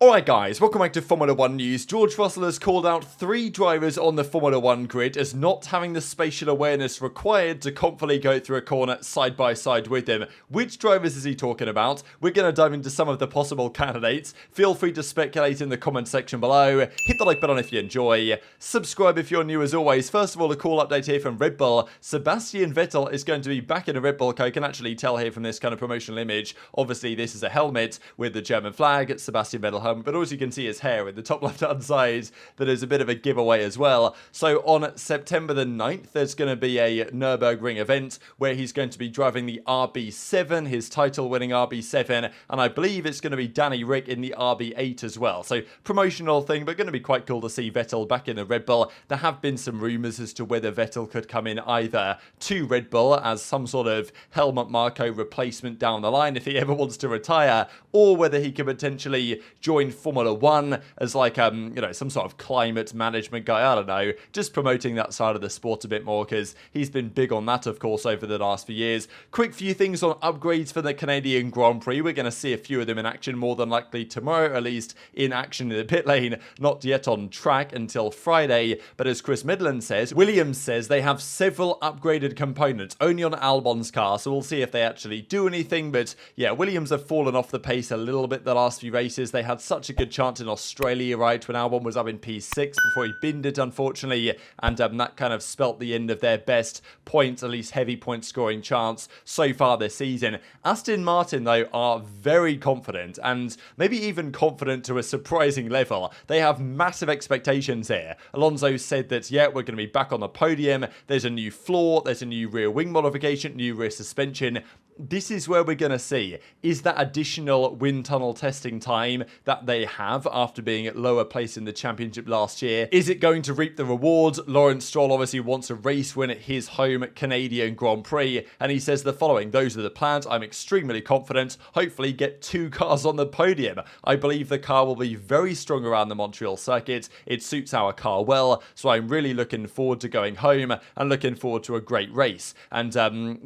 Alright guys, welcome back to Formula 1 news. George Russell has called out 3 drivers on the Formula 1 grid as not having the spatial awareness required to confidently go through a corner side by side with him. Which drivers is he talking about? We're going to dive into some of the possible candidates. Feel free to speculate in the comment section below. Hit the like button if you enjoy. Subscribe if you're new as always. First of all, a cool update here from Red Bull. Sebastian Vettel is going to be back in a Red Bull car. You can actually tell here from this kind of promotional image. Obviously, this is a helmet with the German flag. Sebastian Vettel but also you can see his hair in the top left hand side. That is a bit of a giveaway as well. So on September the 9th, there's going to be a Nürburgring event where he's going to be driving the RB7, his title winning RB7, and I believe it's going to be Danny Rick in the RB8 as well. So promotional thing, but going to be quite cool to see Vettel back in the Red Bull. There have been some rumours as to whether Vettel could come in either to Red Bull as some sort of Helmut Marko replacement down the line if he ever wants to retire, or whether he could potentially join Formula 1 as like, some sort of climate management guy. I don't know, just promoting that side of the sport a bit more because he's been big on that, of course, over the last few years. Quick few things on upgrades for the Canadian Grand Prix. We're going to see a few of them in action more than likely tomorrow, at least in action in the pit lane. Not yet on track until Friday, but as Chris Midland says, Williams says they have several upgraded components only on Albon's car, so we'll see if they actually do anything. But yeah, Williams have fallen off the pace a little bit the last few races. They had such a good chance in Australia, right, when Albon was up in P6 before he binned it, unfortunately, and that kind of spelt the end of their best points, at least heavy point scoring chance so far this season. Aston Martin, though, are very confident, and maybe even confident to a surprising level. They have massive expectations here. Alonso said that, yeah, we're going to be back on the podium. There's a new floor, there's a new rear wing modification, new rear suspension. This is where we're going to see, is that additional wind tunnel testing time that they have after being at lower place in the championship last year, is it going to reap the rewards? Lawrence Stroll obviously wants a race win at his home Canadian Grand Prix, and he says the following: those are the plans. I'm extremely confident. Hopefully get 2 cars on the podium. I believe the car will be very strong around the Montreal circuit. It suits our car well, so I'm really looking forward to going home and looking forward to a great race. And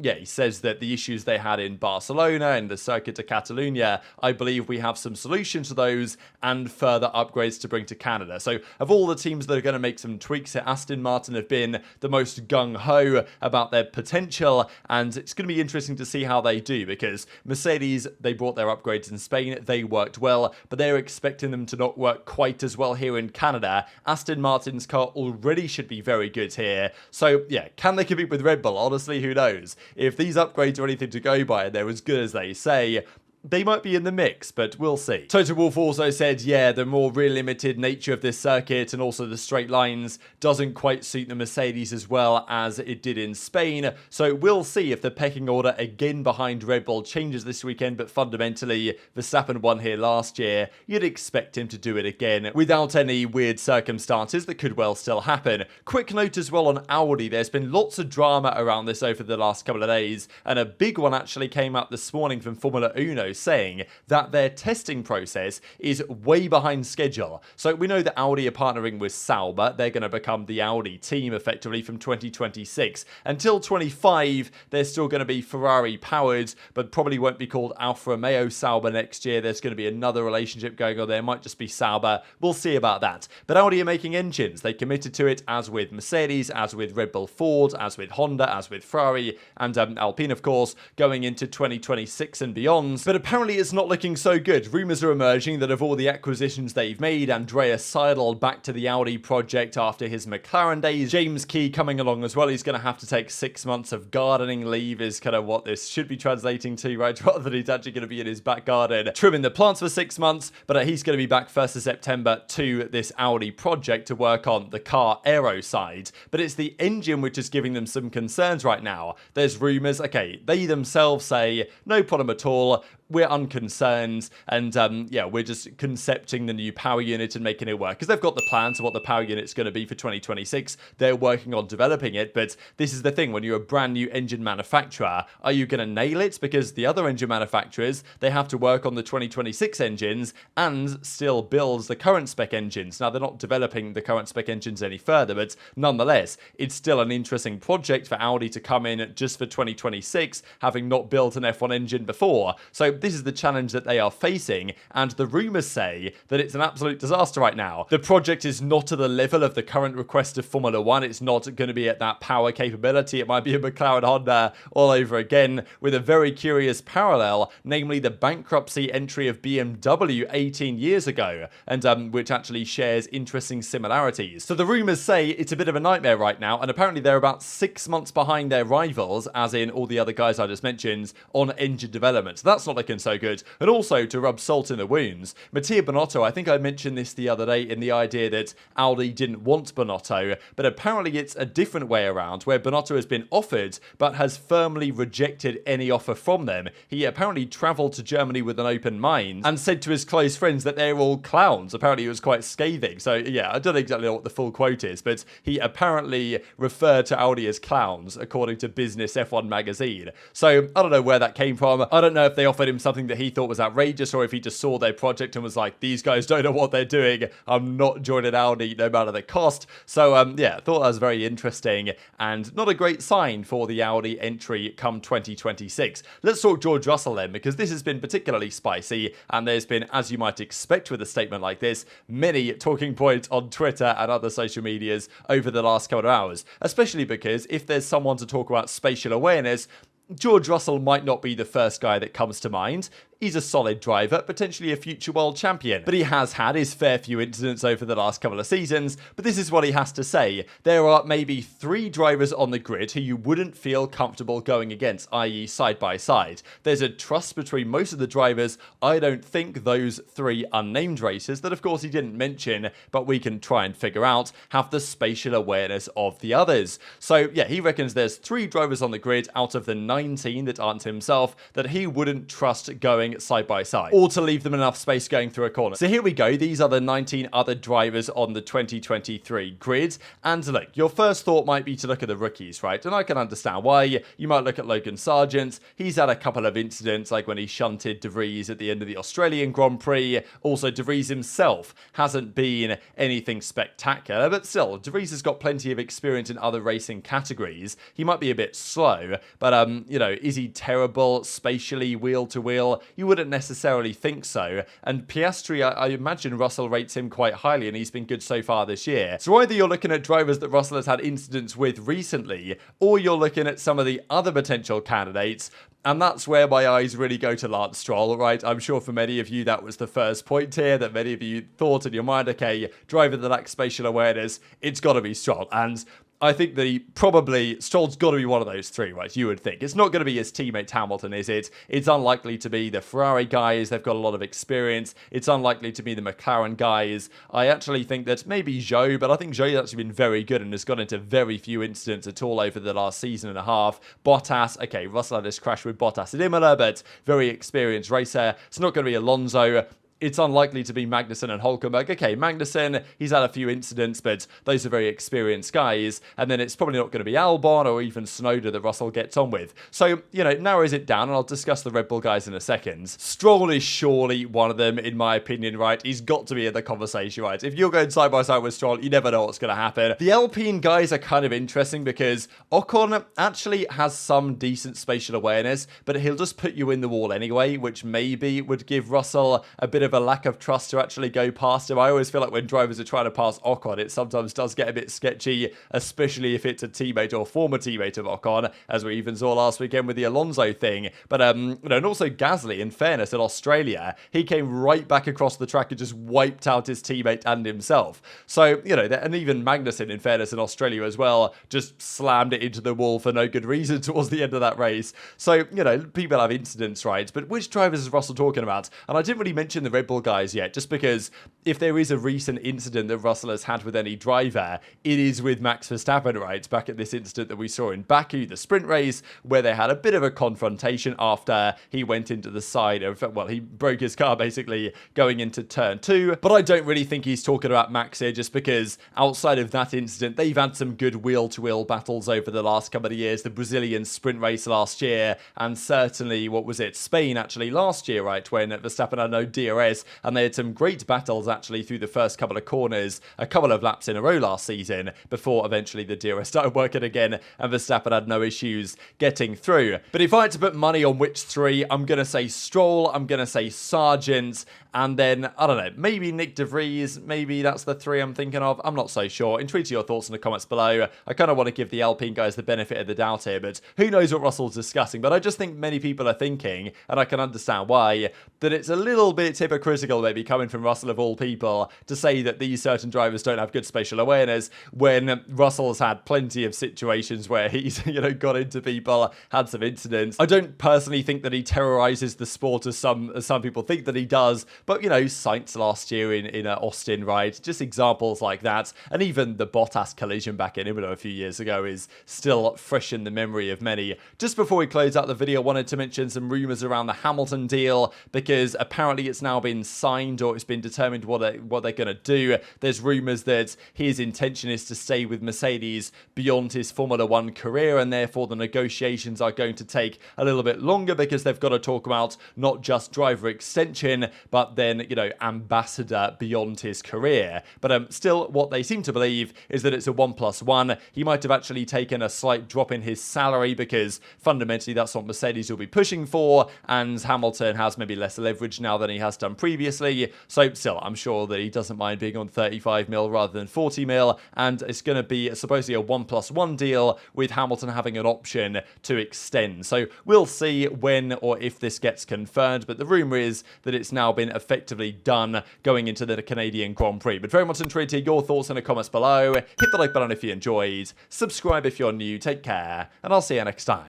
yeah, he says that the issues they had in Barcelona and the Circuit de Catalunya, I believe we have some solutions to those and further upgrades to bring to Canada. So of all the teams that are going to make some tweaks here, Aston Martin have been the most gung-ho about their potential, and it's going to be interesting to see how they do, because Mercedes, they brought their upgrades in Spain, they worked well, but they're expecting them to not work quite as well here in Canada. Aston Martin's car already should be very good here. So yeah, can they compete with Red Bull? Honestly, who knows? If these upgrades are anything to go by, they're as good as they say, they might be in the mix, but we'll see. Total Wolff also said, yeah, the more rear limited nature of this circuit and also the straight lines doesn't quite suit the Mercedes as well as it did in Spain. So we'll see if the pecking order again behind Red Bull changes this weekend, but fundamentally, Verstappen won here last year. You'd expect him to do it again without any weird circumstances that could well still happen. Quick note as well on Audi. There's been lots of drama around this over the last couple of days, and a big one actually came out this morning from Formula Uno, saying that their testing process is way behind schedule. So we know that Audi are partnering with Sauber. They're going to become the Audi team effectively from 2026. Until 25, they're still going to be Ferrari powered, but probably won't be called Alfa Romeo Sauber next year. There's going to be another relationship going on there. It might just be Sauber. We'll see about that. But Audi are making engines. They committed to it, as with Mercedes, as with Red Bull Ford, as with Honda, as with Ferrari, and Alpine, of course, going into 2026 and beyond. But apparently it's not looking so good. Rumours are emerging that of all the acquisitions they've made, Andreas Seidel back to the Audi project after his McLaren days, James Key coming along as well. He's going to have to take 6 months of gardening leave is kind of what this should be translating to, right? Rather than he's actually going to be in his back garden trimming the plants for 6 months, but he's going to be back 1st of September to this Audi project to work on the car aero side. But it's the engine which is giving them some concerns right now. There's rumours, okay, they themselves say, no problem at all, we're unconcerned, and yeah, we're just concepting the new power unit and making it work, because they've got the plans of what the power unit's going to be for 2026. They're working on developing it, but this is the thing, when you're a brand new engine manufacturer, are you going to nail it? Because the other engine manufacturers, they have to work on the 2026 engines and still build the current spec engines. Now, they're not developing the current spec engines any further, but nonetheless, it's still an interesting project for Audi to come in just for 2026, having not built an F1 engine before. So this is the challenge that they are facing, and the rumours say that it's an absolute disaster right now. The project is not to the level of the current request of Formula 1. It's not going to be at that power capability. It might be a McLaren Honda all over again, with a very curious parallel, namely the bankruptcy entry of BMW 18 years ago, and which actually shares interesting similarities. So the rumours say it's a bit of a nightmare right now, and apparently they're about 6 months behind their rivals, as in all the other guys I just mentioned, on engine development. So that's not looking so good. And also, to rub salt in the wounds, Mattia Binotto, I think I mentioned this the other day in the idea that Audi didn't want Binotto, but apparently it's a different way around, where Binotto has been offered, but has firmly rejected any offer from them. He apparently travelled to Germany with an open mind, and said to his close friends that they're all clowns. Apparently it was quite scathing. So yeah, I don't exactly know what the full quote is, but he apparently referred to Audi as clowns, according to Business F1 magazine. So I don't know where that came from. I don't know if they offered him something that he thought was outrageous, or if he just saw their project and was like, these guys don't know what they're doing. I'm not joining Audi no matter the cost. So yeah, I thought that was very interesting, and not a great sign for the Audi entry come 2026. Let's talk George Russell then, because this has been particularly spicy, and there's been, as you might expect with a statement like this, many talking points on Twitter and other social medias over the last couple of hours, especially because if there's someone to talk about spatial awareness, George Russell might not be the first guy that comes to mind. He's a solid driver, potentially a future world champion, but he has had his fair few incidents over the last couple of seasons. But this is what he has to say: there are maybe 3 drivers on the grid who you wouldn't feel comfortable going against, i.e. side by side. There's a trust between most of the drivers. I don't think those 3 unnamed racers, that of course he didn't mention, but we can try and figure out, have the spatial awareness of the others. So yeah, he reckons there's 3 drivers on the grid out of the 19 that aren't himself that he wouldn't trust going side by side, or to leave them enough space going through a corner. So here we go. These are the 19 other drivers on the 2023 grid. And look, your first thought might be to look at the rookies, right? And I can understand why. You might look at Logan Sargent. He's had a couple of incidents, like when he shunted De Vries at the end of the Australian Grand Prix. Also, De Vries himself hasn't been anything spectacular, but still, De Vries has got plenty of experience in other racing categories. He might be a bit slow, but you know, is he terrible spatially wheel to wheel? You wouldn't necessarily think so. And Piastri, I imagine Russell rates him quite highly, and he's been good so far this year. So either you're looking at drivers that Russell has had incidents with recently, or you're looking at some of the other potential candidates. And that's where my eyes really go to Lance Stroll, right? I'm sure for many of you that was the first point here, that many of you thought in your mind, okay, driver that lacks spatial awareness, it's got to be Stroll. And I think Stroll's got to be one of those 3, right? You would think. It's not going to be his teammate Hamilton, is it? It's unlikely to be the Ferrari guys. They've got a lot of experience. It's unlikely to be the McLaren guys. I actually think that maybe Zhou, but I think Zhou's actually been very good and has got into very few incidents at all over the last season and a half. Bottas, okay, Russell had this crash with Bottas at Imola, but very experienced racer. It's not going to be Alonso. It's unlikely to be Magnussen and Hülkenberg. Okay, Magnussen, he's had a few incidents, but those are very experienced guys. And then it's probably not going to be Albon or even Tsunoda that Russell gets on with. So, you know, narrows it down, and I'll discuss the Red Bull guys in a second. Stroll is surely one of them, in my opinion, right? He's got to be in the conversation, right? If you're going side by side with Stroll, you never know what's going to happen. The Alpine guys are kind of interesting because Ocon actually has some decent spatial awareness, but he'll just put you in the wall anyway, which maybe would give Russell a bit of a lack of trust to actually go past him. I always feel like when drivers are trying to pass Ocon, it sometimes does get a bit sketchy, especially if it's a teammate or former teammate of Ocon, as we even saw last weekend with the Alonso thing. But you know, and also Gasly, in fairness, in Australia, he came right back across the track and just wiped out his teammate and himself. So, you know, and even Magnussen, in fairness, in Australia as well, just slammed it into the wall for no good reason towards the end of that race. So, you know, people have incidents, right? But which drivers is Russell talking about? And I didn't really mention the Red Bull guys yet, just because if there is a recent incident that Russell has had with any driver, it is with Max Verstappen, right? Back at this incident that we saw in Baku, the sprint race, where they had a bit of a confrontation after he went into the side of, well, he broke his car basically going into turn 2. But I don't really think he's talking about Max here, just because outside of that incident, they've had some good wheel-to-wheel battles over the last couple of years. The Brazilian sprint race last year, and certainly, what was it, Spain actually last year, right, when Verstappen had no DRS Perez, and they had some great battles actually through the first couple of corners, a couple of laps in a row last season, before eventually the DRS started working again and Verstappen had no issues getting through. But if I had to put money on which three, I'm going to say Stroll, I'm going to say Sargent, and then, I don't know, maybe Nick de Vries, maybe that's the three I'm thinking of. I'm not so sure. Intrigued to your thoughts in the comments below. I kind of want to give the Alpine guys the benefit of the doubt here, but who knows what Russell's discussing. But I just think many people are thinking, and I can understand why, that it's a little bit hypocritical maybe coming from Russell of all people to say that these certain drivers don't have good spatial awareness when Russell's had plenty of situations where he's, got into people, had some incidents. I don't personally think that he terrorizes the sport as some people think that he does, but, Sainz last year in Austin, right? Just examples like that. And even the Bottas collision back in Imola a few years ago is still fresh in the memory of many. Just before we close out the video, I wanted to mention some rumours around the Hamilton deal, because apparently it's now been signed, or it's been determined what they're going to do. There's rumours that his intention is to stay with Mercedes beyond his Formula 1 career, and therefore the negotiations are going to take a little bit longer, because they've got to talk about not just driver extension, but then, ambassador beyond his career. But still, what they seem to believe is that it's a 1+1. He might have actually taken a slight drop in his salary, because fundamentally that's what Mercedes will be pushing for, and Hamilton has maybe less leverage now than he has done previously. So still, I'm sure that he doesn't mind being on 35 mil rather than 40 mil, and it's going to be supposedly a 1+1 deal with Hamilton having an option to extend. So we'll see when or if this gets confirmed, but the rumour is that it's now been effectively done going into the Canadian Grand Prix. But very much intrigued to hear your thoughts in the comments below. Hit the like button if you enjoyed, subscribe if you're new, take care, and I'll see you next time.